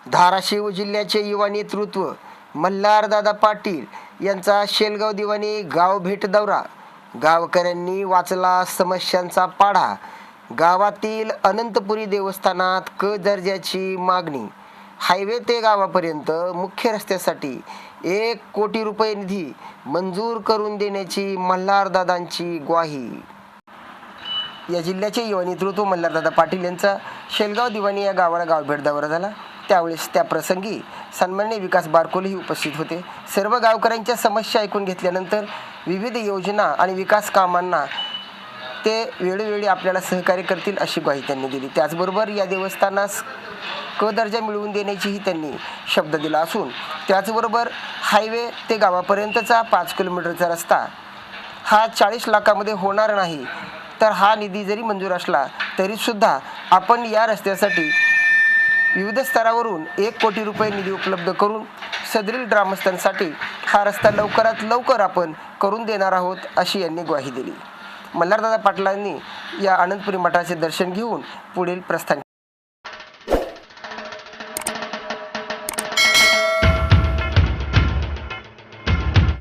धाराशिव जिल्ह्याचे युवा नेतृत्व मल्हारदादा पाटील यांचा शेलगाव दिवाणी गाव भेट दौरा. गावकऱ्यांनी वाचला समस्यांचा पाढा. गावातील अनंतपुरी देवस्थानात क दर्जाची मागणी. हायवे ते गावापर्यंत मुख्य रस्त्यासाठी 1 कोटी रुपये निधी मंजूर करून देण्याची मल्हारदादांची ग्वाही. या जिल्ह्याचे युवा नेतृत्व मल्हारदादा पाटील यांचा शेलगाव दिवाणी या गावाला गावभेट दौरा झाला. त्यावेळेस त्या प्रसंगी सन्माननीय विकास बारकोलेही उपस्थित होते. सर्व गावकऱ्यांच्या समस्या ऐकून घेतल्यानंतर विविध योजना आणि विकास कामांना ते वेळोवेळी आपल्याला सहकार्य करतील अशी ग्वाही त्यांनी दिली. त्याचबरोबर या देवस्थानास क दर्जा मिळवून देण्याचीही त्यांनी शब्द दिला असून त्याचबरोबर हायवे ते गावापर्यंतचा 5 किलोमीटरचा रस्ता हा 40 लाखामध्ये होणार नाही. तर हा निधी जरी मंजूर असला तरीसुद्धा आपण या रस्त्यासाठी विविध स्तरावरून 1 कोटी रुपये निधी उपलब्ध करून सदरील ग्रामस्थांसाठी हा रस्ता लवकरात लवकर आपण करून देणार आहोत अशी यांनी ग्वाही दिली. मल्हारदादा पाटलांनी या अनंतपुरी मठाचे दर्शन घेऊन पुढील प्रस्थान